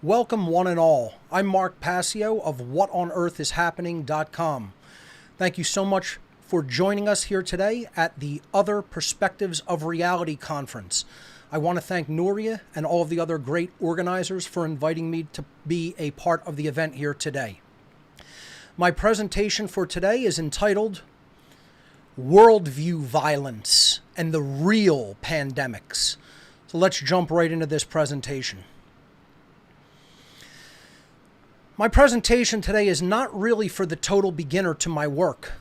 Welcome one and all. I'm Mark Passio of WhatOnEarthIsHappening.com. Thank you so much for joining us here today at the Other Perspectives of Reality Conference. I want to thank Nuria and all of the other great organizers for inviting me to be a part of the event here today. My presentation for today is entitled Worldview Violence and the Real Pandemics. So let's jump right into this presentation. My presentation today is not really for the total beginner to my work.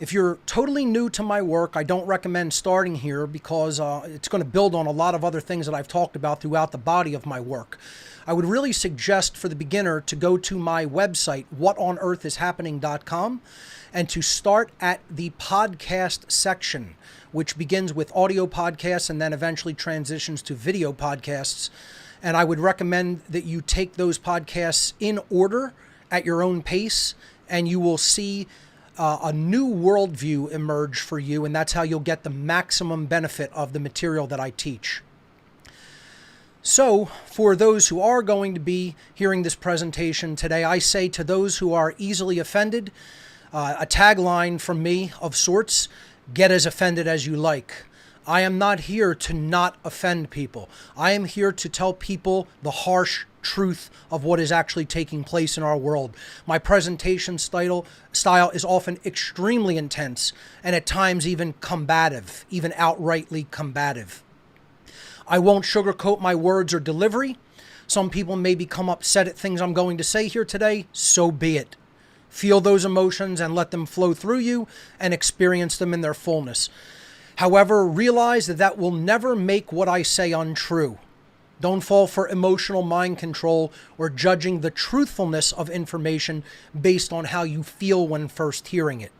If you're totally new to my work, I don't recommend starting here because it's going to build on a lot of other things that I've talked about throughout the body of my work. I would really suggest for the beginner to go to my website, WhatOnEarthIsHappening.com, and to start at the podcast section, which begins with audio podcasts and then eventually transitions to video podcasts. And I would recommend that you take those podcasts in order at your own pace, and you will see a new worldview emerge for you, and that's how you'll get the maximum benefit of the material that I teach. So, for those who are going to be hearing this presentation today, I say to those who are easily offended, a tagline from me of sorts: get as offended as you like. I am not here to not offend people. I am here to tell people the harsh truth of what is actually taking place in our world. My presentation style is often extremely intense and at times even combative, even outrightly combative. I won't sugarcoat my words or delivery. Some people may become upset at things I'm going to say here today. So be it. Feel those emotions and let them flow through you and experience them in their fullness. However, realize that that will never make what I say untrue. Don't fall for emotional mind control or judging the truthfulness of information based on how you feel when first hearing it.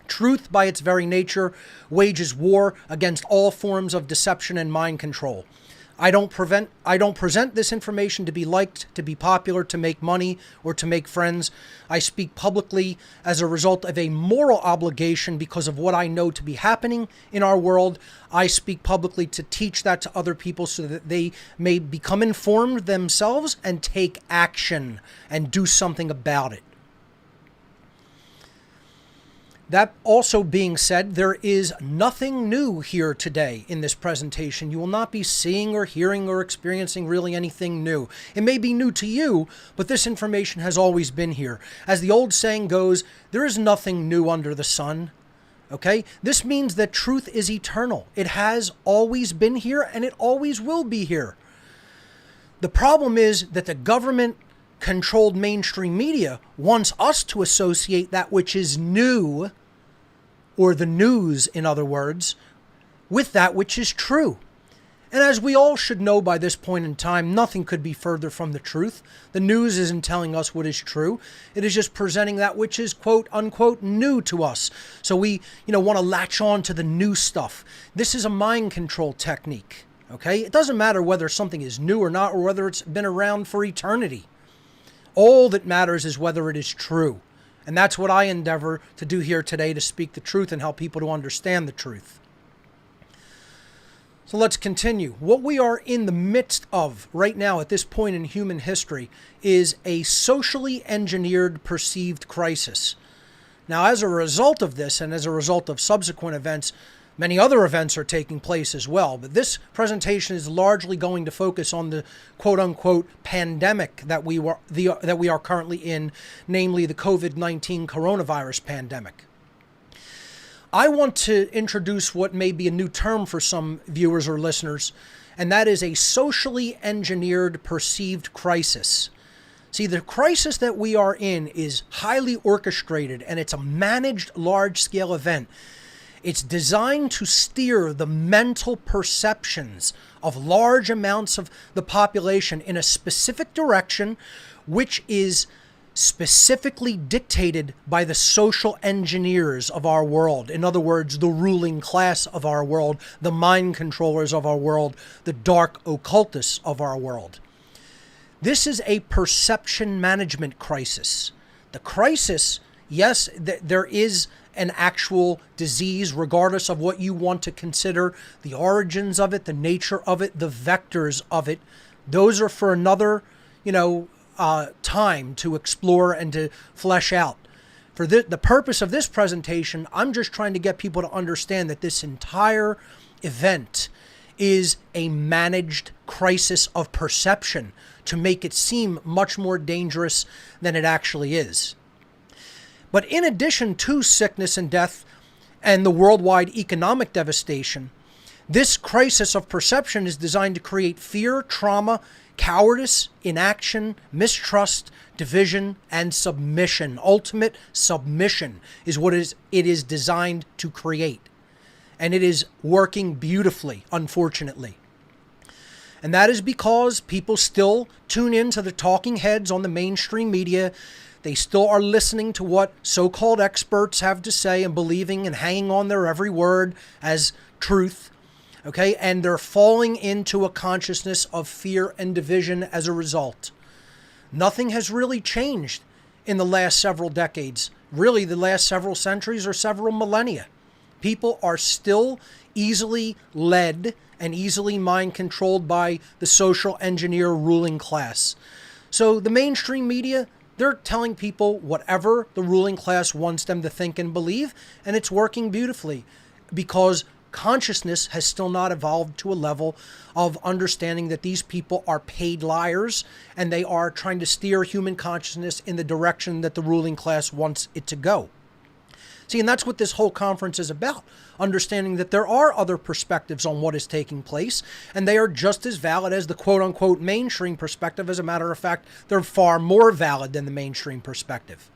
Truth, by its very nature, wages war against all forms of deception and mind control. I don't present this information to be liked, to be popular, to make money, or to make friends. I speak publicly as a result of a moral obligation because of what I know to be happening in our world. I speak publicly to teach that to other people so that they may become informed themselves and take action and do something about it. That also being said, there is nothing new here today in this presentation. You will not be seeing or hearing or experiencing really anything new. It may be new to you, but this information has always been here. As the old saying goes, there is nothing new under the sun. Okay? This means that truth is eternal. It has always been here and it always will be here. The problem is that the government-controlled mainstream media wants us to associate that which is new, or the news, in other words, with that which is true. And as we all should know by this point in time, nothing could be further from the truth. The news isn't telling us what is true. It is just presenting that which is quote unquote new to us. So we, want to latch on to the new stuff. This is a mind control technique. Okay? It doesn't matter whether something is new or not, or whether it's been around for eternity. All that matters is whether it is true. And that's what I endeavor to do here today, to speak the truth and help people to understand the truth. So let's continue. What we are in the midst of right now at this point in human history is a socially engineered perceived crisis. Now, as a result of this and as a result of subsequent events, many other events are taking place as well, but this presentation is largely going to focus on the quote-unquote pandemic that we are currently in, namely the COVID-19 coronavirus pandemic. I want to introduce what may be a new term for some viewers or listeners, and that is a socially engineered perceived crisis. See, the crisis that we are in is highly orchestrated, and it's a managed large-scale event. It's designed to steer the mental perceptions of large amounts of the population in a specific direction, which is specifically dictated by the social engineers of our world. In other words, the ruling class of our world, the mind controllers of our world, the dark occultists of our world. This is a perception management crisis. The crisis, yes, there is an actual disease, regardless of what you want to consider the origins of it, the nature of it, the vectors of it. Those are for another time to explore and to flesh out. For the purpose of this presentation, I'm just trying to get people to understand that this entire event is a managed crisis of perception to make it seem much more dangerous than it actually is. But in addition to sickness and death and the worldwide economic devastation, this crisis of perception is designed to create fear, trauma, cowardice, inaction, mistrust, division, and submission. Ultimate submission is what it is designed to create. And it is working beautifully, unfortunately. And that is because people still tune in to the talking heads on the mainstream media. They still are listening to what so-called experts have to say and believing and hanging on their every word as truth. Okay, and they're falling into a consciousness of fear and division as a result. Nothing has really changed in the last several decades, really the last several centuries or several millennia. People are still easily led and easily mind controlled by the social engineer ruling class. So the mainstream media, they're telling people whatever the ruling class wants them to think and believe, and it's working beautifully because consciousness has still not evolved to a level of understanding that these people are paid liars and they are trying to steer human consciousness in the direction that the ruling class wants it to go. See, and that's what this whole conference is about, understanding that there are other perspectives on what is taking place, and they are just as valid as the quote-unquote mainstream perspective. As a matter of fact, they're far more valid than the mainstream perspective.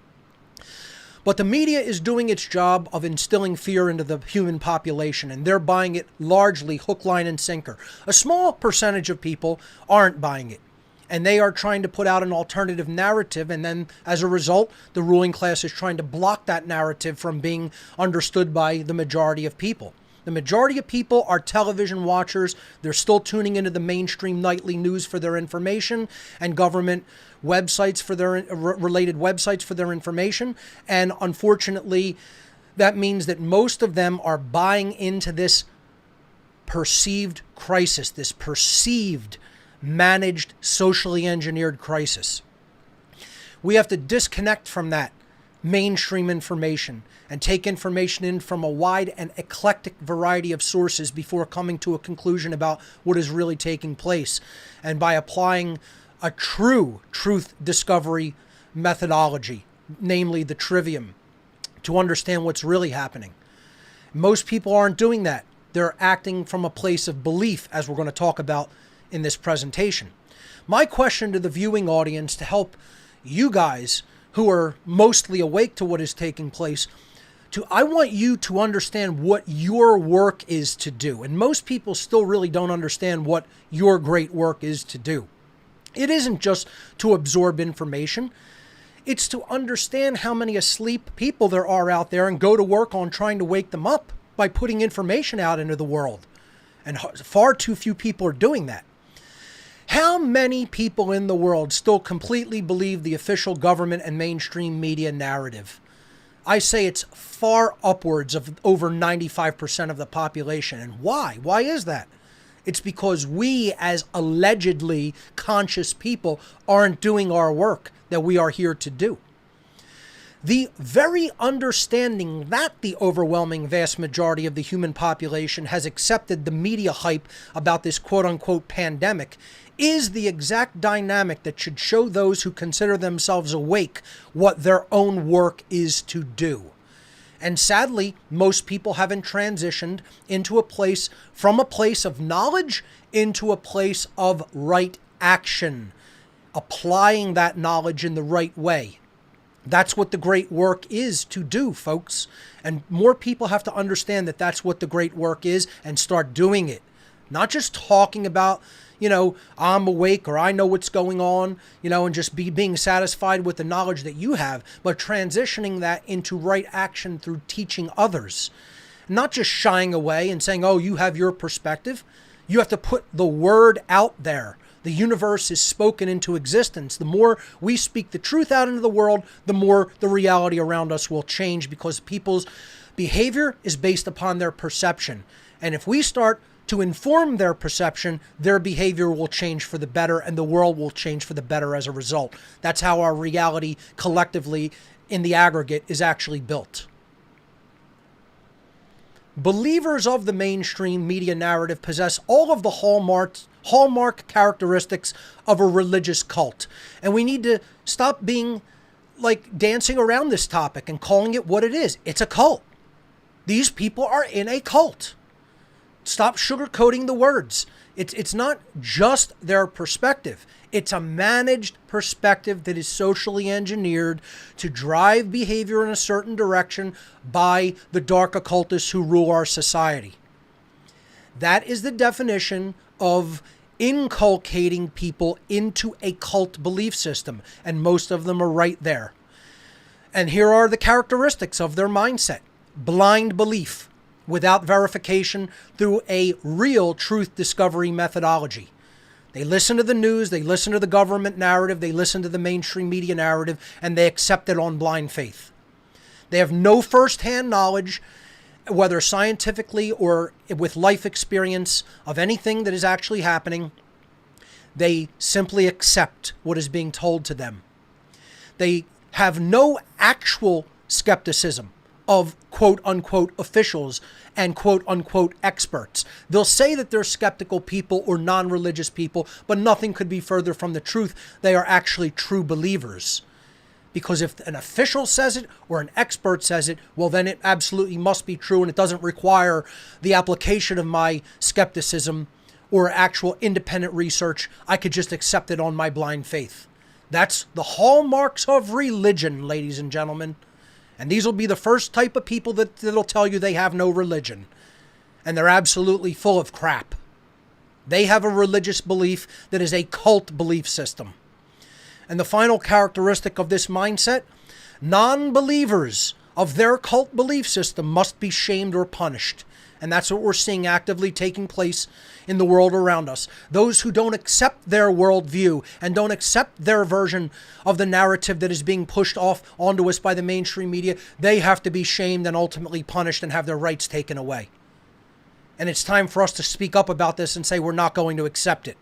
But the media is doing its job of instilling fear into the human population, and they're buying it largely hook, line, and sinker. A small percentage of people aren't buying it, and they are trying to put out an alternative narrative, and then as a result, the ruling class is trying to block that narrative from being understood by the majority of people. The majority of people are television watchers. They're still tuning into the mainstream nightly news for their information and government websites for their related websites for their information. And unfortunately, that means that most of them are buying into this perceived crisis, this perceived, managed, socially engineered crisis. We have to disconnect from that mainstream information and take information in from a wide and eclectic variety of sources before coming to a conclusion about what is really taking place, and by applying a true truth discovery methodology, namely the trivium, to understand what's really happening. Most people aren't doing that. They're acting from a place of belief, as we're going to talk about in this presentation. My question to the viewing audience, to help you guys who are mostly awake to what is taking place, I want you to understand what your work is to do. And most people still really don't understand what your great work is to do. It isn't just to absorb information. It's to understand how many asleep people there are out there and go to work on trying to wake them up by putting information out into the world. And far too few people are doing that. How many people in the world still completely believe the official government and mainstream media narrative? I say it's far upwards of over 95% of the population. And why? Why is that? It's because we, as allegedly conscious people, aren't doing our work that we are here to do. The very understanding that the overwhelming vast majority of the human population has accepted the media hype about this quote-unquote pandemic is the exact dynamic that should show those who consider themselves awake what their own work is to do. And sadly, most people haven't transitioned into a place, from a place of knowledge into a place of right action, applying that knowledge in the right way. That's what the great work is to do, folks. And more people have to understand that that's what the great work is and start doing it. Not just talking about, I'm awake or I know what's going on, and just being satisfied with the knowledge that you have, but transitioning that into right action through teaching others. Not just shying away and saying, oh, you have your perspective. You have to put the word out there. The universe is spoken into existence. The more we speak the truth out into the world, the more the reality around us will change, because people's behavior is based upon their perception. And if we start to inform their perception, their behavior will change for the better, and the world will change for the better as a result. That's how our reality collectively in the aggregate is actually built. Believers of the mainstream media narrative possess all of the hallmark characteristics of a religious cult. And we need to stop being like dancing around this topic and calling it what it is. It's a cult. These people are in a cult. Stop sugarcoating the words. It's not just their perspective. It's a managed perspective that is socially engineered to drive behavior in a certain direction by the dark occultists who rule our society. That is the definition of inculcating people into a cult belief system, and most of them are right there. And here are the characteristics of their mindset. Blind belief without verification through a real truth discovery methodology. They listen to the news, they listen to the government narrative, they listen to the mainstream media narrative, and they accept it on blind faith. They have no first-hand knowledge, whether scientifically or with life experience, of anything that is actually happening. They simply accept what is being told to them. They have no actual skepticism of quote-unquote officials and quote-unquote experts. They'll say that they're skeptical people or non-religious people, but nothing could be further from the truth. They are actually true believers. Because if an official says it or an expert says it, well, then it absolutely must be true, and it doesn't require the application of my skepticism or actual independent research. I could just accept it on my blind faith. That's the hallmarks of religion, ladies and gentlemen. And these will be the first type of people that'll tell you they have no religion. And they're absolutely full of crap. They have a religious belief that is a cult belief system. And the final characteristic of this mindset, non-believers of their cult belief system must be shamed or punished. And that's what we're seeing actively taking place in the world around us. Those who don't accept their worldview and don't accept their version of the narrative that is being pushed off onto us by the mainstream media, they have to be shamed and ultimately punished and have their rights taken away. And it's time for us to speak up about this and say we're not going to accept it.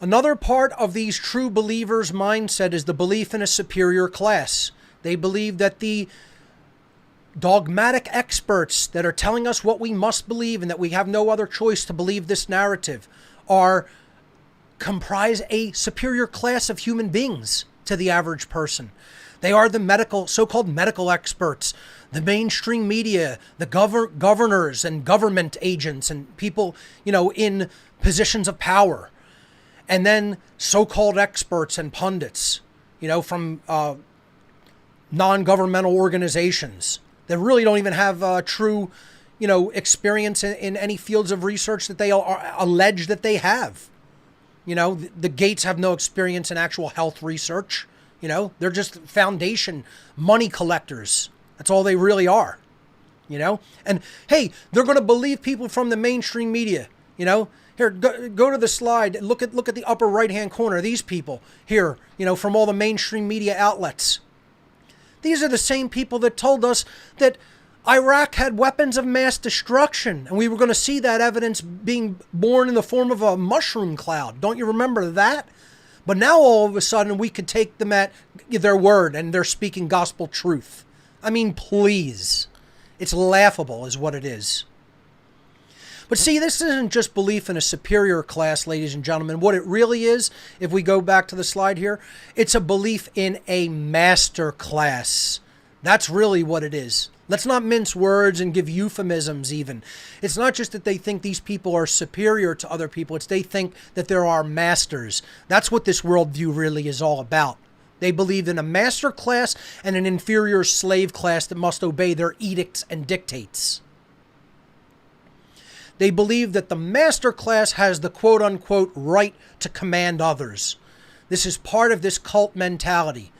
Another part of these true believers' mindset is the belief in a superior class. They believe that the dogmatic experts that are telling us what we must believe and that we have no other choice to believe this narrative comprise a superior class of human beings to the average person. They are the so-called medical experts, the mainstream media, the governors and government agents and people, in positions of power. And then so-called experts and pundits, from non-governmental organizations that really don't even have true, experience in any fields of research that they are allege that they have. The Gates have no experience in actual health research. They're just foundation money collectors. That's all they really are. And hey, they're going to believe people from the mainstream media. Here, go to the slide. Look at the upper right-hand corner. These people here, from all the mainstream media outlets. These are the same people that told us that Iraq had weapons of mass destruction, and we were going to see that evidence being born in the form of a mushroom cloud. Don't you remember that? But now all of a sudden we could take them at their word, and they're speaking gospel truth. I mean, please. It's laughable is what it is. But see, this isn't just belief in a superior class, ladies and gentlemen. What it really is, if we go back to the slide here, it's a belief in a master class. That's really what it is. Let's not mince words and give euphemisms even. It's not just that they think these people are superior to other people. It's they think that there are masters. That's what this worldview really is all about. They believe in a master class and an inferior slave class that must obey their edicts and dictates. They believe that the master class has the quote-unquote right to command others. This is part of this cult mentality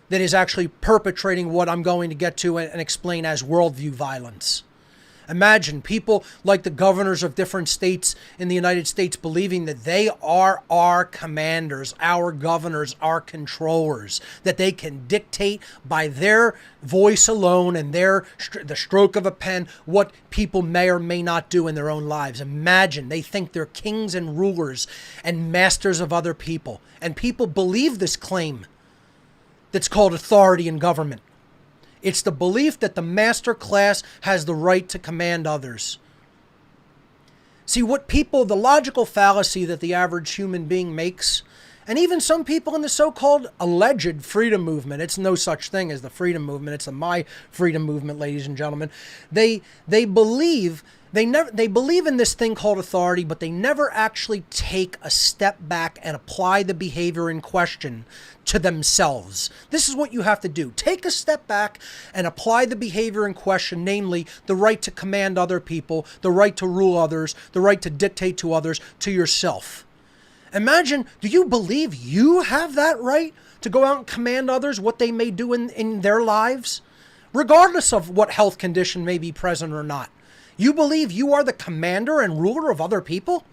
that is actually perpetrating what I'm going to get to and explain as worldview violence. Imagine people like the governors of different states in the United States believing that they are our commanders, our governors, our controllers, that they can dictate by their voice alone and the stroke of a pen what people may or may not do in their own lives. Imagine they think they're kings and rulers and masters of other people. And people believe this claim that's called authority in government. It's the belief that the master class has the right to command others. See, the logical fallacy that the average human being makes, and even some people in the so-called alleged freedom movement, it's no such thing as the freedom movement, it's the my freedom movement, ladies and gentlemen. They believe in this thing called authority, but they never actually take a step back and apply the behavior in question to themselves. This is what you have to do. Take a step back and apply the behavior in question, namely the right to command other people, the right to rule others, the right to dictate to others, to yourself. Imagine, do you believe you have that right to go out and command others what they may do in their lives, regardless of what health condition may be present or not? You believe you are the commander and ruler of other people?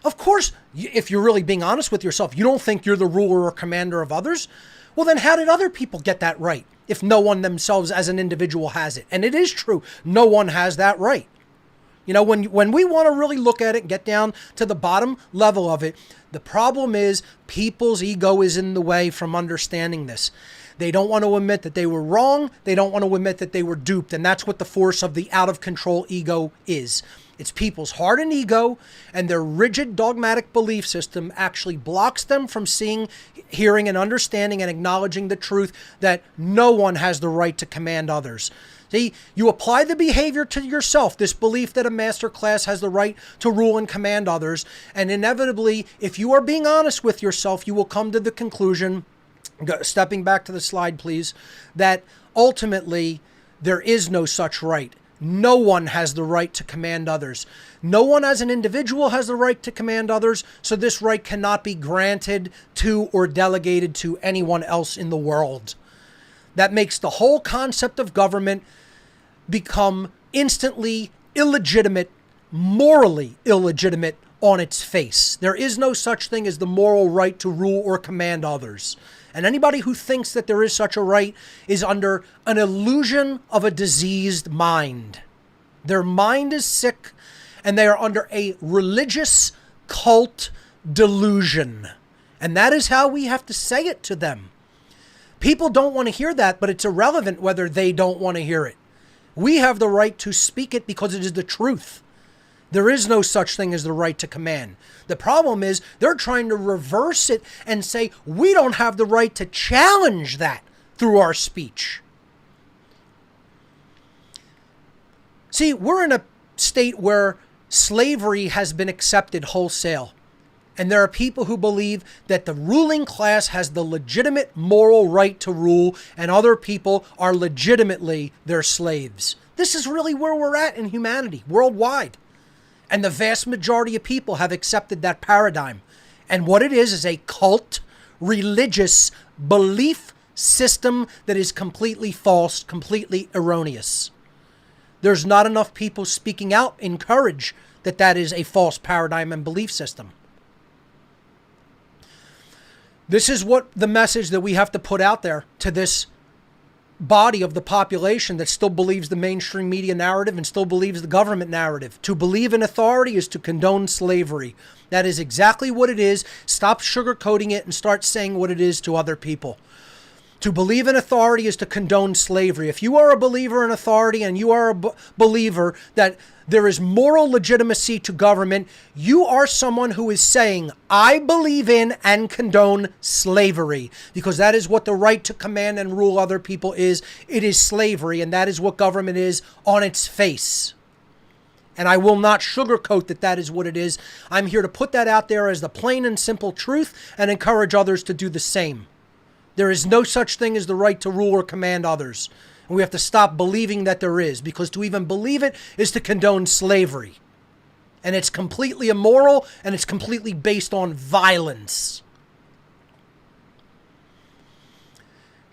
Of course, if you're really being honest with yourself, you don't think you're the ruler or commander of others. Well, then how did other people get that right if no one themselves as an individual has it? And it is true, no one has that right. You know, when we want to really look at it and get down to the bottom level of it, the problem is people's ego is in the way from understanding this. They don't want to admit that they were wrong. They don't want to admit that they were duped. And that's what the force of the out-of-control ego is. It's people's hardened ego, and their rigid dogmatic belief system actually blocks them from seeing, hearing, and understanding and acknowledging the truth that no one has the right to command others. See, you apply the behavior to yourself, this belief that a master class has the right to rule and command others, and inevitably, if you are being honest with yourself, you will come to the conclusion, stepping back to the slide please, that ultimately there is no such right. No one has the right to command others. No one as an individual has the right to command others, so this right cannot be granted to or delegated to anyone else in the world. That makes the whole concept of government become instantly illegitimate, morally illegitimate on its face. There is no such thing as the moral right to rule or command others. And anybody who thinks that there is such a right is under an illusion of a diseased mind. Their mind is sick, and they are under a religious cult delusion. And that is how we have to say it to them. People don't want to hear that, but it's irrelevant whether they don't want to hear it. We have the right to speak it because it is the truth. There is no such thing as the right to command. The problem is they're trying to reverse it and say we don't have the right to challenge that through our speech. See, we're in a state where slavery has been accepted wholesale. And there are people who believe that the ruling class has the legitimate moral right to rule and other people are legitimately their slaves. This is really where we're at in humanity, worldwide. And the vast majority of people have accepted that paradigm. And what it is a cult, religious belief system that is completely false, completely erroneous. There's not enough people speaking out in courage that that is a false paradigm and belief system. This is what the message that we have to put out there to this body of the population that still believes the mainstream media narrative and still believes the government narrative. To believe in authority is to condone slavery. That is exactly what it is. Stop sugarcoating it and start saying what it is to other people. To believe in authority is to condone slavery. If you are a believer in authority and you are a believer that there is moral legitimacy to government, you are someone who is saying, I believe in and condone slavery, because that is what the right to command and rule other people is. It is slavery, and that is what government is on its face. And I will not sugarcoat that that is what it is. I'm here to put that out there as the plain and simple truth and encourage others to do the same. There is no such thing as the right to rule or command others. And we have to stop believing that there is, because to even believe it is to condone slavery. And it's completely immoral, and it's completely based on violence.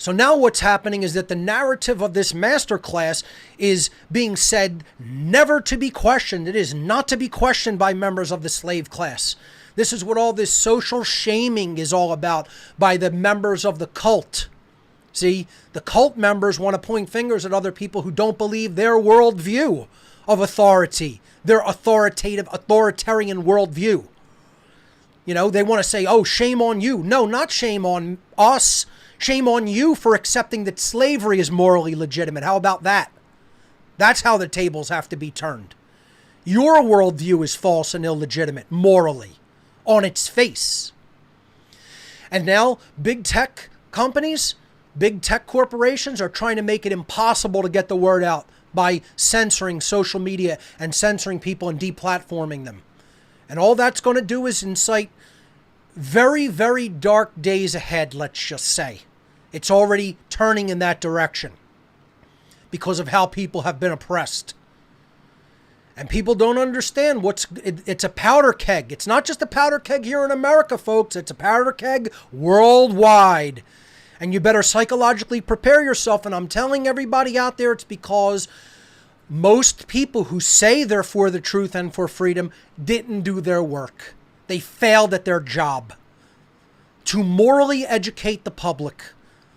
So now what's happening is that the narrative of this masterclass is being said never to be questioned. It is not to be questioned by members of the slave class. This is what all this social shaming is all about by the members of the cult. See, the cult members want to point fingers at other people who don't believe their worldview of authority, their authoritarian worldview. You know, they want to say, oh, shame on you. No, not shame on us. Shame on you for accepting that slavery is morally legitimate. How about that? That's how the tables have to be turned. Your worldview is false and illegitimate morally on its face. And now big tech companies, big tech corporations are trying to make it impossible to get the word out by censoring social media and censoring people and deplatforming them. And all that's going to do is incite very, very dark days ahead, let's just say. It's already turning in that direction because of how people have been oppressed. And people don't understand it's a powder keg. It's not just a powder keg here in America, folks. It's a powder keg worldwide. And you better psychologically prepare yourself. And I'm telling everybody out there, it's because most people who say they're for the truth and for freedom didn't do their work. They failed at their job to morally educate the public.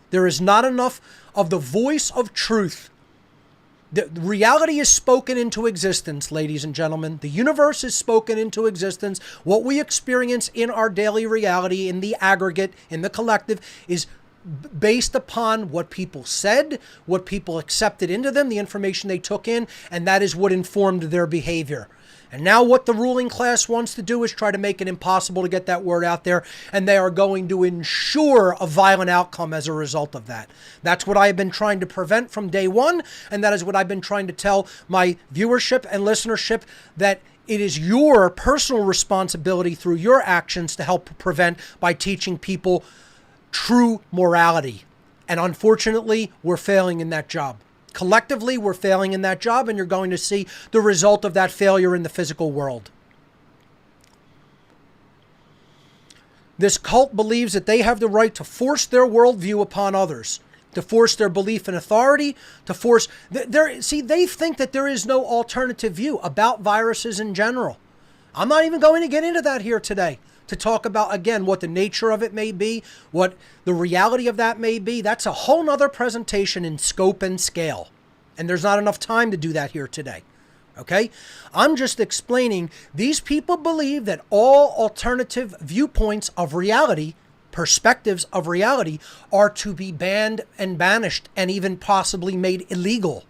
There is not enough of the voice of truth. The reality is spoken into existence, ladies and gentlemen. The universe is spoken into existence. What we experience in our daily reality, in the aggregate, in the collective, is based upon what people said, what people accepted into them, the information they took in, and that is what informed their behavior. And now what the ruling class wants to do is try to make it impossible to get that word out there, and they are going to ensure a violent outcome as a result of that. That's what I have been trying to prevent from day one, and that is what I've been trying to tell my viewership and listenership, that it is your personal responsibility through your actions to help prevent by teaching people true morality. And unfortunately, we're failing in that job. Collectively, we're failing in that job, and you're going to see the result of that failure in the physical world. This cult believes that they have the right to force their worldview upon others, to force their belief in authority, to force... they think that there is no alternative view about viruses in general. I'm not even going to get into that here today, to talk about, again, what the nature of it may be, what the reality of that may be. That's a whole nother presentation in scope and scale. And there's not enough time to do that here today. Okay? I'm just explaining these people believe that all alternative viewpoints of reality, perspectives of reality, are to be banned and banished and even possibly made illegal.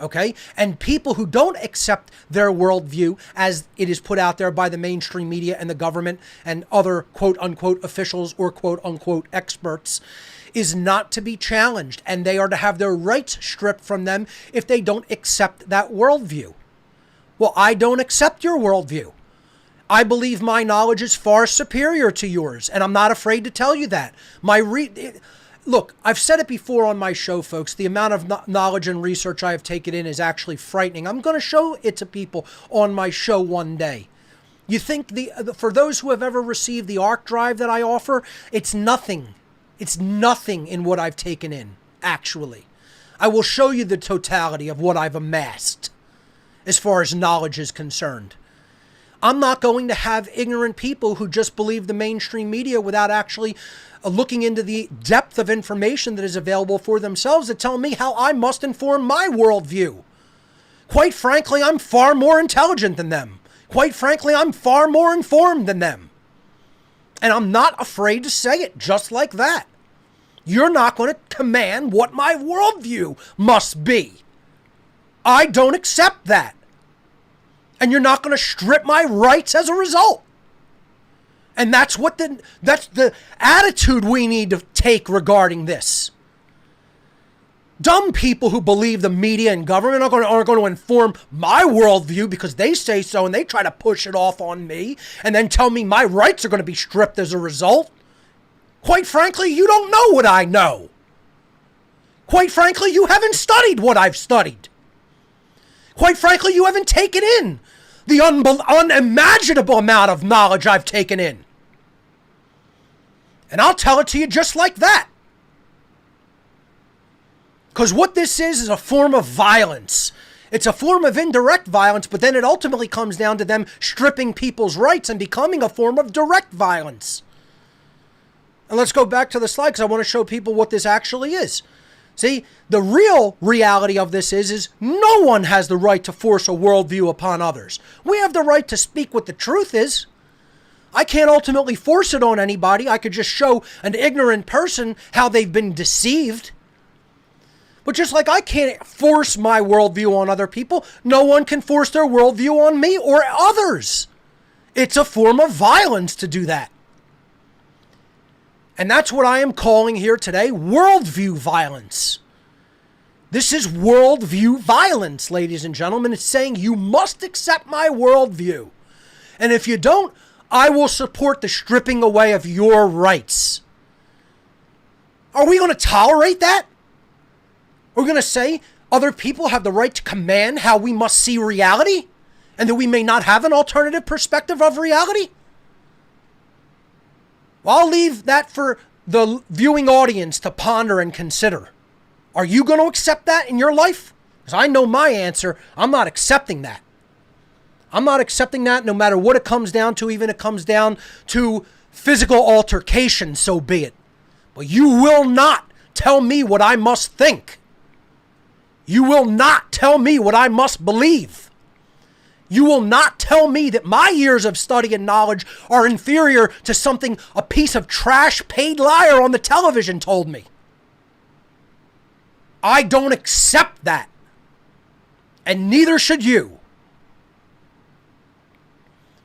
Okay? And people who don't accept their worldview as it is put out there by the mainstream media and the government and other quote-unquote officials or quote-unquote experts is not to be challenged. And they are to have their rights stripped from them if they don't accept that worldview. Well, I don't accept your worldview. I believe my knowledge is far superior to yours, and I'm not afraid to tell you that. Look, I've said it before on my show, folks. The amount of knowledge and research I have taken in is actually frightening. I'm going to show it to people on my show one day. You think for those who have ever received the ARC drive that I offer, it's nothing. It's nothing in what I've taken in, actually. I will show you the totality of what I've amassed as far as knowledge is concerned. I'm not going to have ignorant people who just believe the mainstream media without actually looking into the depth of information that is available for themselves to tell me how I must inform my worldview. Quite frankly, I'm far more intelligent than them. Quite frankly, I'm far more informed than them. And I'm not afraid to say it just like that. You're not going to command what my worldview must be. I don't accept that. And you're not going to strip my rights as a result. And that's the attitude we need to take regarding this. Dumb people who believe the media and government are going to inform my worldview because they say so and they try to push it off on me and then tell me my rights are going to be stripped as a result. Quite frankly, you don't know what I know. Quite frankly, you haven't studied what I've studied. Quite frankly, you haven't taken in the unimaginable amount of knowledge I've taken in. And I'll tell it to you just like that. Because what this is a form of violence. It's a form of indirect violence, but then it ultimately comes down to them stripping people's rights and becoming a form of direct violence. And let's go back to the slide because I want to show people what this actually is. See, the real reality of this is no one has the right to force a worldview upon others. We have the right to speak what the truth is. I can't ultimately force it on anybody. I could just show an ignorant person how they've been deceived. But just like I can't force my worldview on other people, no one can force their worldview on me or others. It's a form of violence to do that. And that's what I am calling here today, worldview violence. This is worldview violence, ladies and gentlemen. It's saying you must accept my worldview. And if you don't, I will support the stripping away of your rights. Are we going to tolerate that? We're going to say other people have the right to command how we must see reality and that we may not have an alternative perspective of reality? Well, I'll leave that for the viewing audience to ponder and consider. Are you going to accept that in your life? Because I know my answer. I'm not accepting that. I'm not accepting that no matter what it comes down to, even if it comes down to physical altercation, so be it. But you will not tell me what I must think. You will not tell me what I must believe. You will not tell me that my years of study and knowledge are inferior to something a piece of trash paid liar on the television told me. I don't accept that. And neither should you.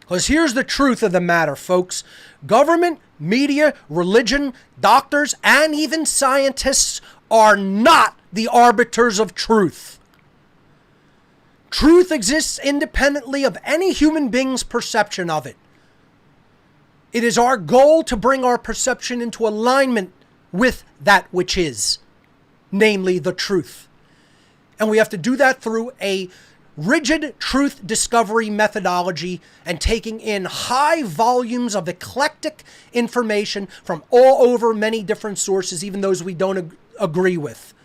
Because here's the truth of the matter, folks. Government, media, religion, doctors, and even scientists are not the arbiters of truth. Truth exists independently of any human being's perception of it. It is our goal to bring our perception into alignment with that which is, namely the truth. And we have to do that through a rigid truth discovery methodology and taking in high volumes of eclectic information from all over many different sources, even those we don't agree with.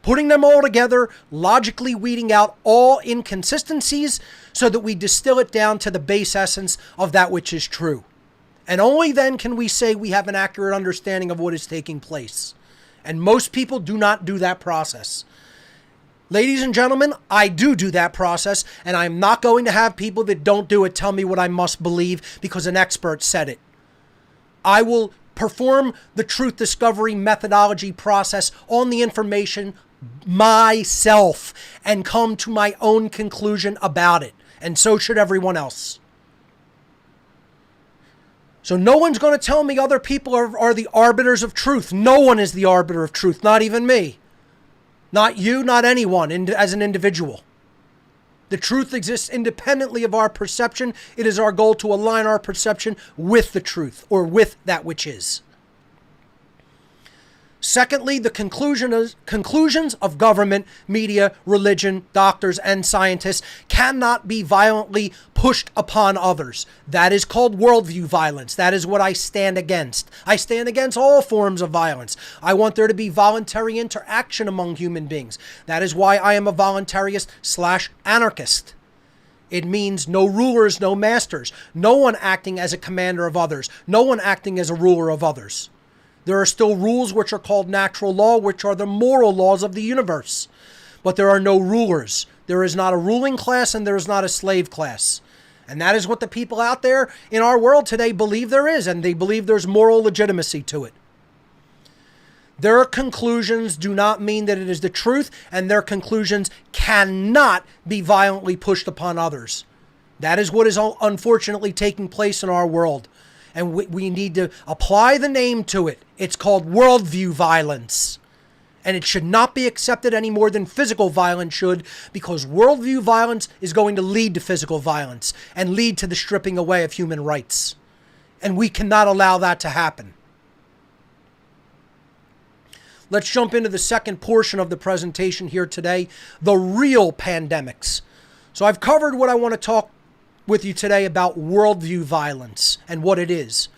Putting them all together, logically weeding out all inconsistencies so that we distill it down to the base essence of that which is true. And only then can we say we have an accurate understanding of what is taking place. And most people do not do that process. Ladies and gentlemen, I do that process, and I'm not going to have people that don't do it tell me what I must believe because an expert said it. I will perform the truth discovery methodology process on the information myself and come to my own conclusion about it. And so should everyone else. So no one's going to tell me other people are the arbiters of truth. No one is the arbiter of truth, not even me. Not you, not anyone as an individual. The truth exists independently of our perception. It is our goal to align our perception with the truth or with that which is. Secondly, the conclusions of government, media, religion, doctors, and scientists cannot be violently pushed upon others. That is called worldview violence. That is what I stand against. I stand against all forms of violence. I want there to be voluntary interaction among human beings. That is why I am a voluntarist/anarchist. It means no rulers, no masters. No one acting as a commander of others. No one acting as a ruler of others. There are still rules which are called natural law, which are the moral laws of the universe. But there are no rulers. There is not a ruling class and there is not a slave class. And that is what the people out there in our world today believe there is, and they believe there's moral legitimacy to it. Their conclusions do not mean that it is the truth, and their conclusions cannot be violently pushed upon others. That is what is unfortunately taking place in our world. And we need to apply the name to it. It's called worldview violence. And it should not be accepted any more than physical violence should, because worldview violence is going to lead to physical violence and lead to the stripping away of human rights. And we cannot allow that to happen. Let's jump into the second portion of the presentation here today, the real pandemics. So I've covered what I want to talk with you today about worldview violence and what it is.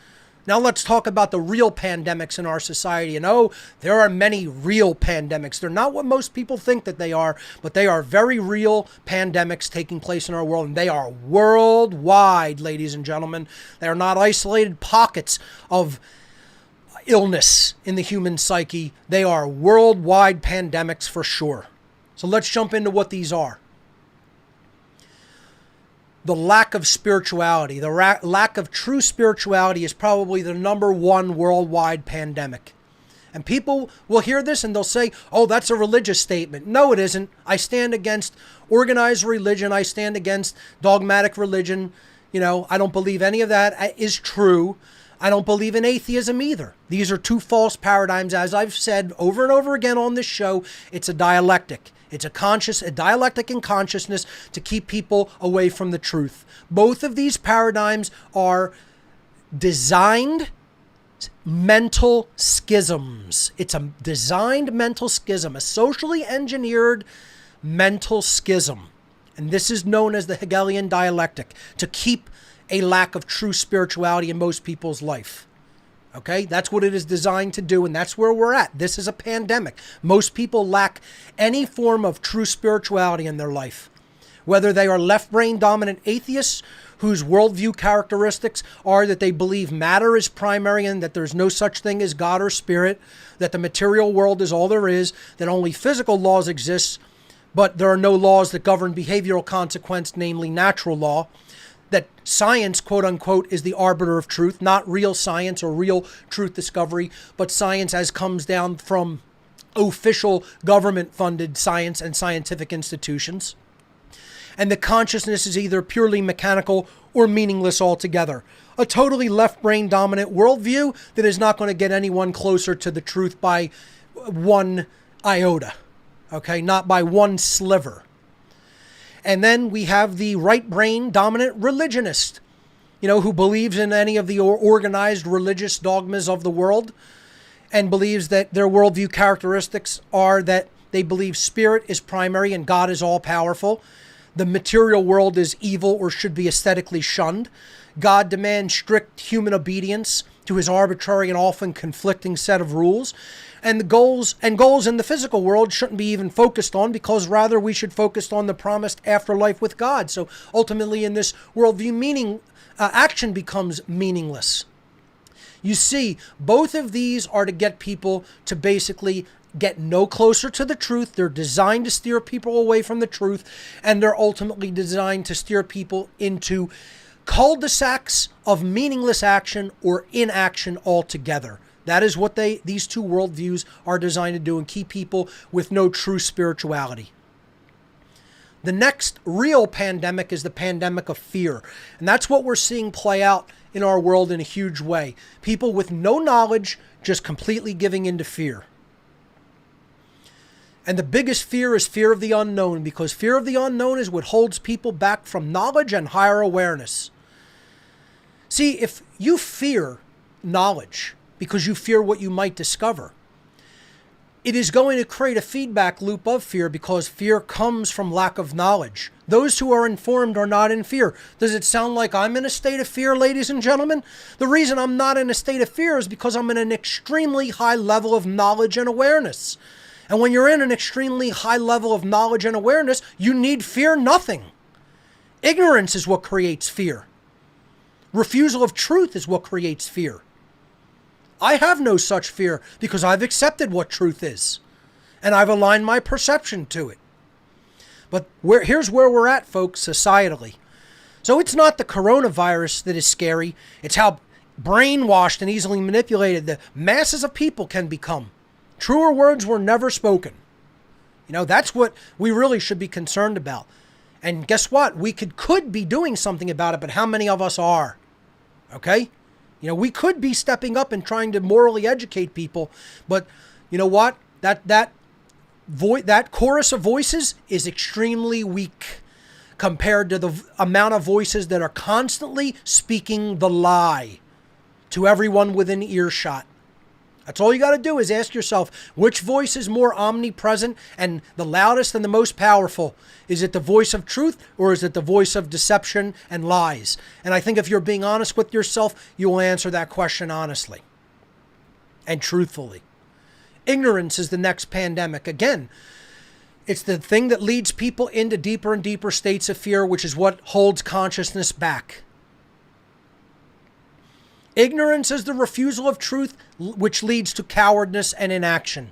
Now let's talk about the real pandemics in our society. And oh, there are many real pandemics. They're not what most people think that they are, but they are very real pandemics taking place in our world. And they are worldwide, ladies and gentlemen. They are not isolated pockets of illness in the human psyche. They are worldwide pandemics for sure. So let's jump into what these are. The lack of spirituality, the lack of true spirituality is probably the number one worldwide pandemic. And people will hear this and they'll say, oh, that's a religious statement. No, it isn't. I stand against organized religion. I stand against dogmatic religion. I don't believe any of that is true. I don't believe in atheism either. These are two false paradigms. As I've said over and over again on this show, it's a dialectic. It's a dialectic in consciousness to keep people away from the truth. Both of these paradigms are designed mental schisms. It's a designed mental schism, a socially engineered mental schism. And this is known as the Hegelian dialectic, to keep a lack of true spirituality in most people's life. Okay, that's what it is designed to do, and that's where we're at. This is a pandemic. Most people lack any form of true spirituality in their life. Whether they are left brain dominant atheists whose worldview characteristics are that they believe matter is primary and that there's no such thing as God or spirit, that the material world is all there is, that only physical laws exist, but there are no laws that govern behavioral consequence, namely natural law, that science, quote unquote, is the arbiter of truth, not real science or real truth discovery, but science as comes down from official government-funded science and scientific institutions. And the consciousness is either purely mechanical or meaningless altogether. A totally left-brain dominant worldview that is not going to get anyone closer to the truth by one iota, okay, not by one sliver. And then we have the right brain dominant religionist, who believes in any of the organized religious dogmas of the world and believes that their worldview characteristics are that they believe spirit is primary and God is all powerful. The material world is evil or should be aesthetically shunned. God demands strict human obedience to his arbitrary and often conflicting set of rules. And the goals in the physical world shouldn't be even focused on, because rather we should focus on the promised afterlife with God. So ultimately in this worldview, action becomes meaningless. You see, both of these are to get people to basically get no closer to the truth. They're designed to steer people away from the truth, and they're ultimately designed to steer people into cul-de-sacs of meaningless action or inaction altogether. That is what these two worldviews are designed to do, and keep people with no true spirituality. The next real pandemic is the pandemic of fear. And that's what we're seeing play out in our world in a huge way. People with no knowledge just completely giving into fear. And the biggest fear is fear of the unknown, because fear of the unknown is what holds people back from knowledge and higher awareness. See, if you fear knowledge because you fear what you might discover, it is going to create a feedback loop of fear, because fear comes from lack of knowledge. Those who are informed are not in fear. Does it sound like I'm in a state of fear, ladies and gentlemen? The reason I'm not in a state of fear is because I'm in an extremely high level of knowledge and awareness. And when you're in an extremely high level of knowledge and awareness, you need fear nothing. Ignorance is what creates fear. Refusal of truth is what creates fear. I have no such fear because I've accepted what truth is, and I've aligned my perception to it. But here's where we're at, folks, societally. So it's not the coronavirus that is scary. It's how brainwashed and easily manipulated the masses of people can become. Truer words were never spoken. That's what we really should be concerned about. And guess what? We could be doing something about it, but how many of us are? Okay? We could be stepping up and trying to morally educate people, but you know what? That chorus of voices is extremely weak compared to the amount of voices that are constantly speaking the lie to everyone within earshot. That's all you got to do is ask yourself, which voice is more omnipresent and the loudest and the most powerful? Is it the voice of truth or is it the voice of deception and lies? And I think if you're being honest with yourself, you will answer that question honestly and truthfully. Ignorance is the next pandemic. Again, it's the thing that leads people into deeper and deeper states of fear, which is what holds consciousness back. Ignorance is the refusal of truth, which leads to cowardness and inaction.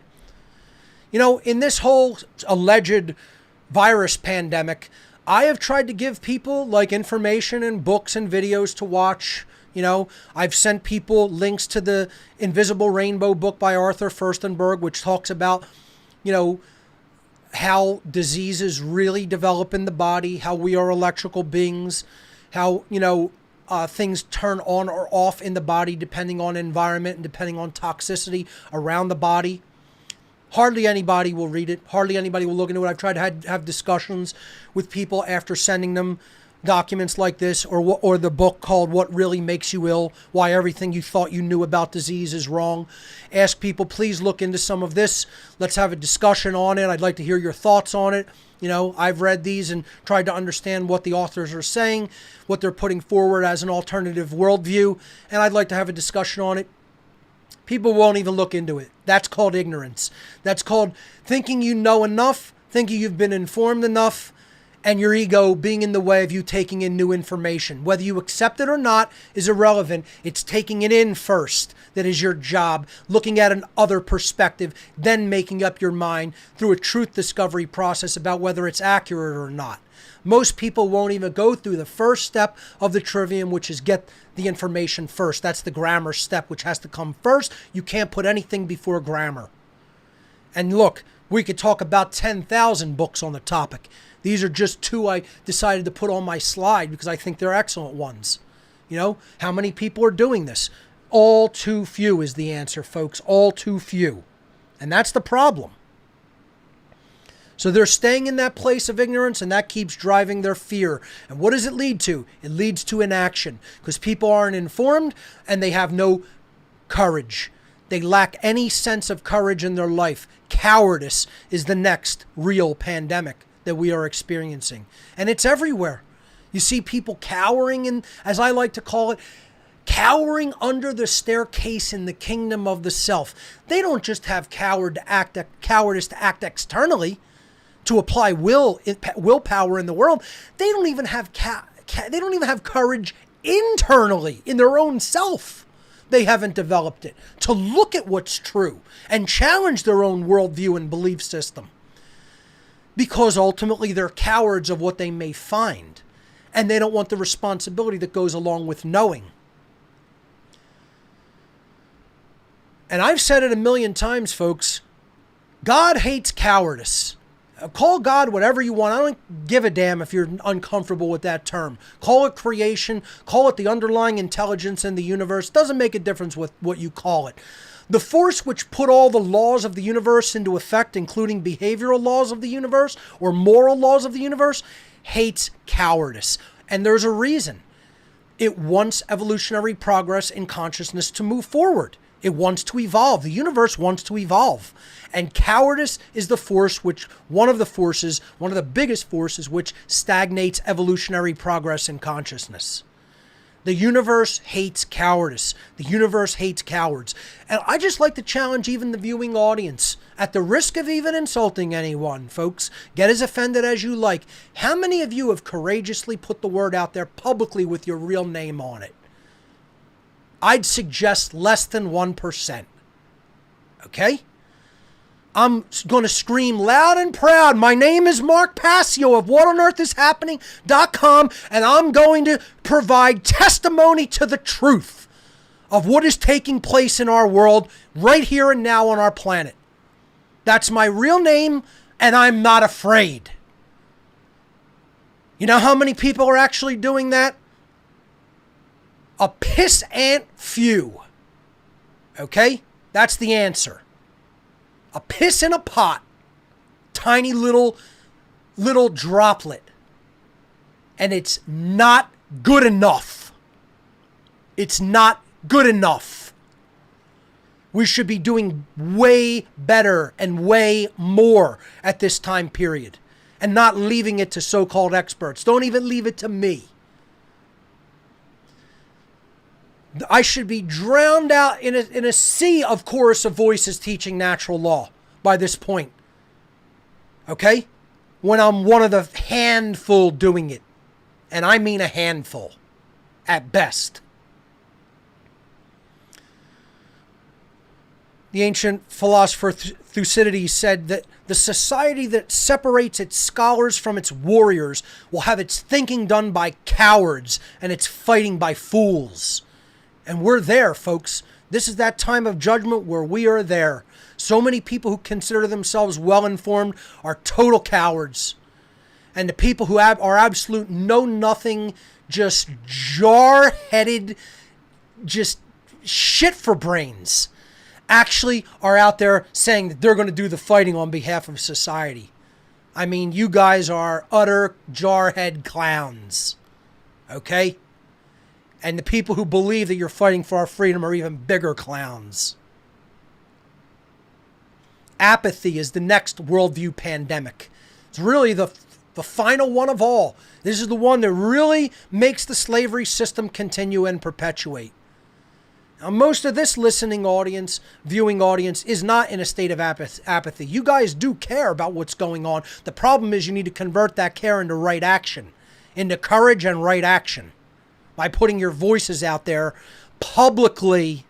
You know, in this whole alleged virus pandemic, I have tried to give people like information and books and videos to watch. You know, I've sent people links to the Invisible Rainbow book by Arthur Furstenberg, which talks about, you know, how diseases really develop in the body, how we are electrical beings, how, you know, things turn on or off in the body depending on environment and depending on toxicity around the body. Hardly anybody will read it. Hardly anybody will look into it. I've tried to have discussions with people after sending them documents like this or the book called What Really Makes You Ill, Why Everything You Thought You Knew About Disease is Wrong. Ask people, please look into some of this. Let's have a discussion on it. I'd like to hear your thoughts on it. You know, I've read these and tried to understand what the authors are saying, what they're putting forward as an alternative worldview, and I'd like to have a discussion on it. People won't even look into it. That's called ignorance. That's called thinking you know enough, thinking you've been informed enough, and your ego being in the way of you taking in new information. Whether you accept it or not is irrelevant. It's taking it in first that is your job, looking at an other perspective, then making up your mind through a truth discovery process about whether it's accurate or not. Most people won't even go through the first step of the trivium, which is get the information first. That's the grammar step, which has to come first. You can't put anything before grammar. And look, we could talk about 10,000 books on the topic. These are just two I decided to put on my slide because I think they're excellent ones. You know, how many people are doing this? All too few is the answer, folks. All too few. And that's the problem. So they're staying in that place of ignorance, and that keeps driving their fear. And what does it lead to? It leads to inaction because people aren't informed and they have no courage. They lack any sense of courage in their life. Cowardice is the next real pandemic that we are experiencing. And it's everywhere. You see people cowering, and as I like to call it, cowering under the staircase in the kingdom of the self. They don't just have cowardice to act externally, to apply willpower in the world. They don't even have courage internally in their own self. They haven't developed it to look at what's true and challenge their own worldview and belief system. Because ultimately they're cowards of what they may find, and they don't want the responsibility that goes along with knowing. And I've said it a million times, folks. God hates cowardice. Call God whatever you want. I don't give a damn if you're uncomfortable with that term. Call it creation. Call it the underlying intelligence in the universe. Doesn't make a difference with what you call it. The force which put all the laws of the universe into effect, including behavioral laws of the universe or moral laws of the universe, hates cowardice. And there's a reason. It wants evolutionary progress in consciousness to move forward. It wants to evolve. The universe wants to evolve. And cowardice is the force one of the biggest forces which stagnates evolutionary progress in consciousness. The universe hates cowardice. The universe hates cowards. And I just like to challenge even the viewing audience, at the risk of even insulting anyone, folks, get as offended as you like. How many of you have courageously put the word out there publicly with your real name on it? I'd suggest less than 1%. Okay? I'm going to scream loud and proud. My name is Mark Passio of WhatOnEarthIsHappening.com, and I'm going to provide testimony to the truth of what is taking place in our world right here and now on our planet. That's my real name, and I'm not afraid. You know how many people are actually doing that? A pissant few. Okay? That's the answer. A piss in a pot. Tiny little droplet. And it's not good enough. It's not good enough. We should be doing way better and way more at this time period and not leaving it to so-called experts. Don't even leave it to me. I should be drowned out in a sea of chorus of voices teaching natural law by this point. Okay? When I'm one of the handful doing it. And I mean a handful at best. The ancient philosopher Thucydides said that the society that separates its scholars from its warriors will have its thinking done by cowards and its fighting by fools. And we're there, folks. This is that time of judgment where we are there. So many people who consider themselves well-informed are total cowards. And the people who are absolute know-nothing, just jar-headed, just shit for brains, actually are out there saying that they're going to do the fighting on behalf of society. I mean, you guys are utter jarhead clowns. Okay? And the people who believe that you're fighting for our freedom are even bigger clowns. Apathy is the next worldview pandemic. It's really the final one of all. This is the one that really makes the slavery system continue and perpetuate. Now, most of this listening audience, viewing audience, is not in a state of apathy. You guys do care about what's going on. The problem is you need to convert that care into right action, into courage and right action, by putting your voices out there publicly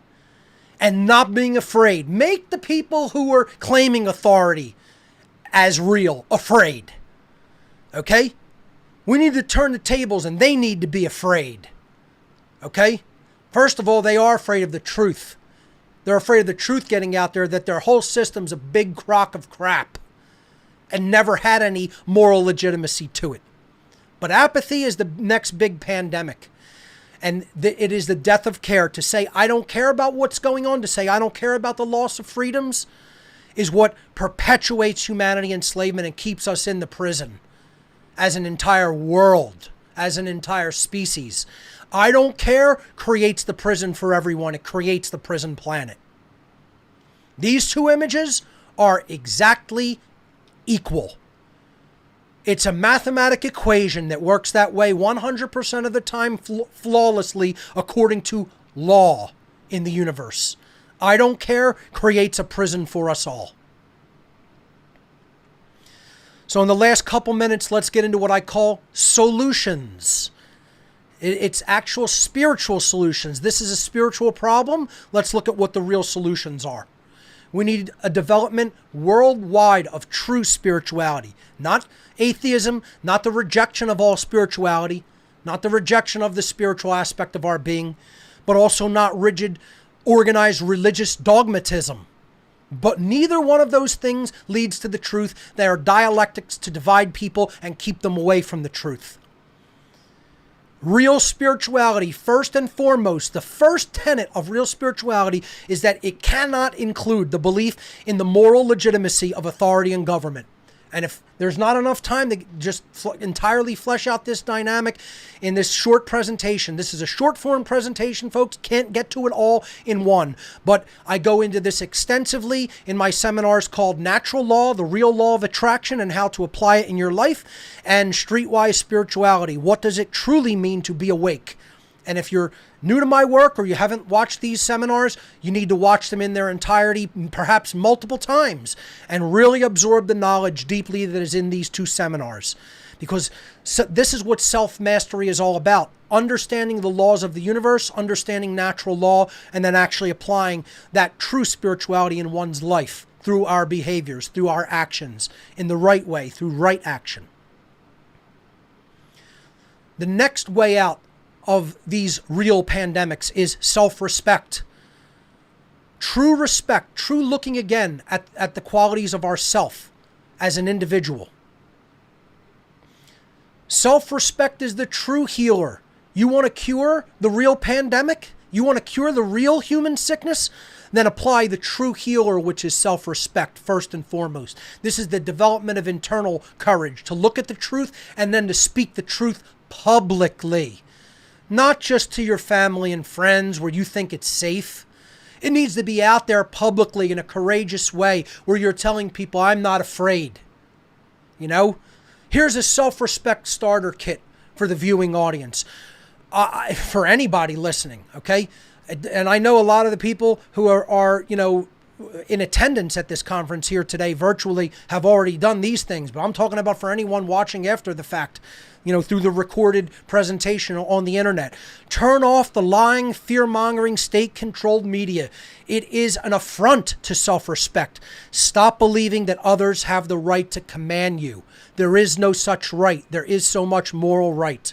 and not being afraid. Make the people who are claiming authority as real afraid. Okay? We need to turn the tables and they need to be afraid. Okay? First of all, they are afraid of the truth. They're afraid of the truth getting out there, that their whole system's a big crock of crap and never had any moral legitimacy to it. But apathy is the next big pandemic. And it is the death of care. To say, I don't care about what's going on, to say, I don't care about the loss of freedoms, is what perpetuates humanity enslavement and keeps us in the prison as an entire world, as an entire species. I don't care creates the prison for everyone. It creates the prison planet. These two images are exactly equal. It's a mathematic equation that works that way 100% of the time flawlessly according to law in the universe. I don't care creates a prison for us all. So in the last couple minutes, let's get into what I call solutions. It's actual spiritual solutions. This is a spiritual problem. Let's look at what the real solutions are. We need a development worldwide of true spirituality. Not atheism, not the rejection of all spirituality, not the rejection of the spiritual aspect of our being, but also not rigid, organized religious dogmatism. But neither one of those things leads to the truth. They are dialectics to divide people and keep them away from the truth. Real spirituality, first and foremost, the first tenet of real spirituality is that it cannot include the belief in the moral legitimacy of authority and government. And if there's not enough time to just entirely flesh out this dynamic in this short presentation, this is a short form presentation, folks, can't get to it all in one. But I go into this extensively in my seminars called Natural Law, the Real Law of Attraction and How to Apply It in Your Life, and Streetwise Spirituality. What does it truly mean to be awake? And if you're new to my work or you haven't watched these seminars, you need to watch them in their entirety, perhaps multiple times, and really absorb the knowledge deeply that is in these two seminars. Because this is what self-mastery is all about. Understanding the laws of the universe, understanding natural law, and then actually applying that true spirituality in one's life through our behaviors, through our actions, in the right way, through right action. The next way out of these real pandemics is self-respect. True respect, true looking again at the qualities of ourself as an individual. Self-respect is the true healer. You want to cure the real pandemic? You want to cure the real human sickness? Then apply the true healer, which is self-respect, first and foremost. This is the development of internal courage, to look at the truth and then to speak the truth publicly. Not just to your family and friends where you think it's safe. It needs to be out there publicly in a courageous way where you're telling people, I'm not afraid. You know, here's a self-respect starter kit for the viewing audience, for anybody listening, okay? And I know a lot of the people who are in attendance at this conference here today virtually have already done these things, but I'm talking about for anyone watching after the fact, through the recorded presentation on the internet. Turn off the lying, fear-mongering, state-controlled media. It is an affront to self-respect. Stop believing that others have the right to command you. There is no such right. There is so much moral right.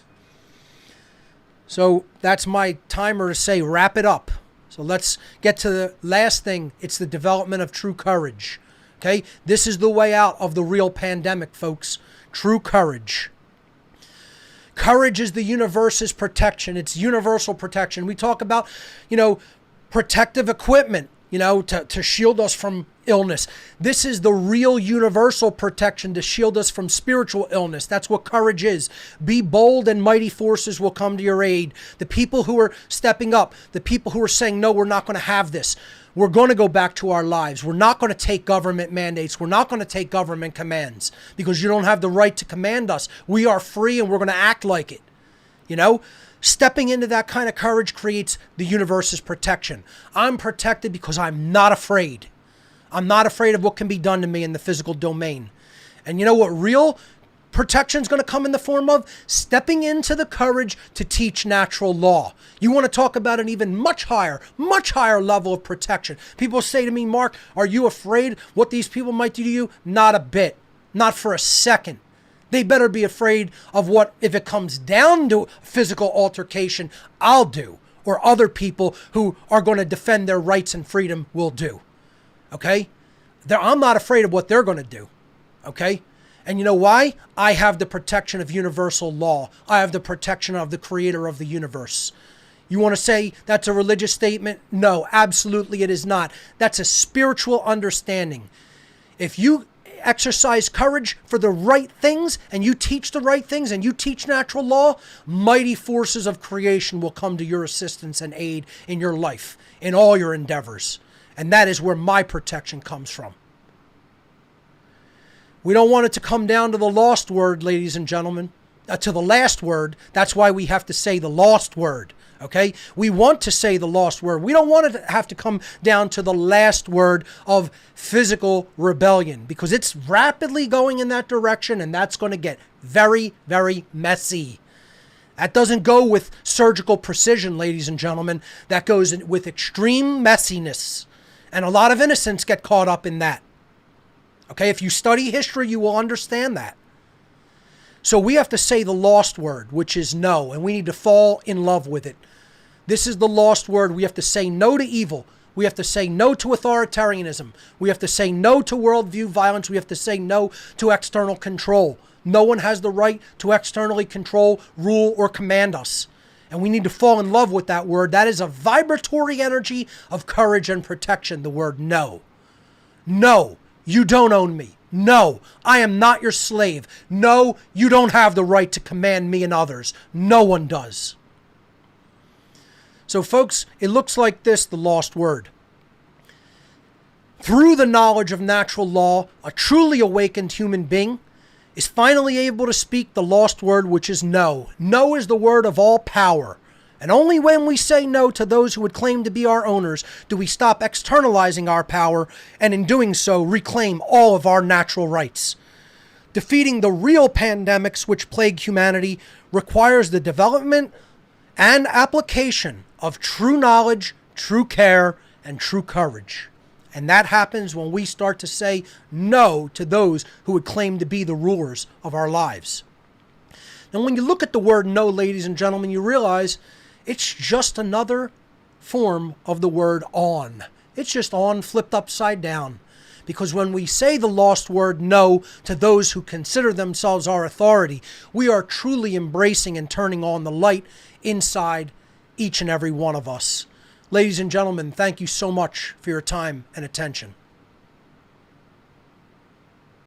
So that's my timer to say wrap it up. So let's get to the last thing. It's the development of true courage. Okay? This is the way out of the real pandemic, folks. True courage. Courage is the universe's protection. It's universal protection. We talk about, protective equipment, to shield us from illness. This is the real universal protection to shield us from spiritual illness. That's what courage is. Be bold and mighty forces will come to your aid. The people who are stepping up, the people who are saying, no, we're not going to have this. We're going to go back to our lives. We're not going to take government mandates. We're not going to take government commands because you don't have the right to command us. We are free and we're going to act like it. Stepping into that kind of courage creates the universe's protection. I'm protected because I'm not afraid. I'm not afraid of what can be done to me in the physical domain. And you know what real protection is going to come in the form of? Stepping into the courage to teach natural law. You want to talk about an even much higher level of protection. People say to me, Mark, are you afraid what these people might do to you? Not a bit. Not for a second. They better be afraid of what, if it comes down to physical altercation, I'll do, or other people who are going to defend their rights and freedom will do. Okay? I'm not afraid of what they're going to do. Okay? And you know why? I have the protection of universal law. I have the protection of the creator of the universe. You want to say that's a religious statement? No, absolutely it is not. That's a spiritual understanding. If you exercise courage for the right things and you teach the right things and you teach natural law, mighty forces of creation will come to your assistance and aid in your life, in all your endeavors. And that is where my protection comes from. We don't want it to come down to the lost word, ladies and gentlemen, to the last word. That's why we have to say the lost word. Okay? We want to say the lost word. We don't want it to have to come down to the last word of physical rebellion because it's rapidly going in that direction and that's going to get very, very messy. That doesn't go with surgical precision, ladies and gentlemen. That goes with extreme messiness. And a lot of innocents get caught up in that. Okay? If you study history, you will understand that. So we have to say the lost word, which is no, and we need to fall in love with it. This is the lost word. We have to say no to evil. We have to say no to authoritarianism. We have to say no to worldview violence. We have to say no to external control. No one has the right to externally control, rule, or command us. And we need to fall in love with that word. That is a vibratory energy of courage and protection, the word no. No, you don't own me. No, I am not your slave. No, you don't have the right to command me and others. No one does. So folks, it looks like this, the lost word. Through the knowledge of natural law, a truly awakened human being is finally able to speak the lost word, which is no. No is the word of all power. And only when we say no to those who would claim to be our owners do we stop externalizing our power and in doing so reclaim all of our natural rights. Defeating the real pandemics which plague humanity requires the development and application of true knowledge, true care, and true courage. And that happens when we start to say no to those who would claim to be the rulers of our lives. Now, when you look at the word no, ladies and gentlemen, you realize it's just another form of the word on. It's just on flipped upside down. Because when we say the lost word no to those who consider themselves our authority, we are truly embracing and turning on the light inside each and every one of us. Ladies and gentlemen, thank you so much for your time and attention.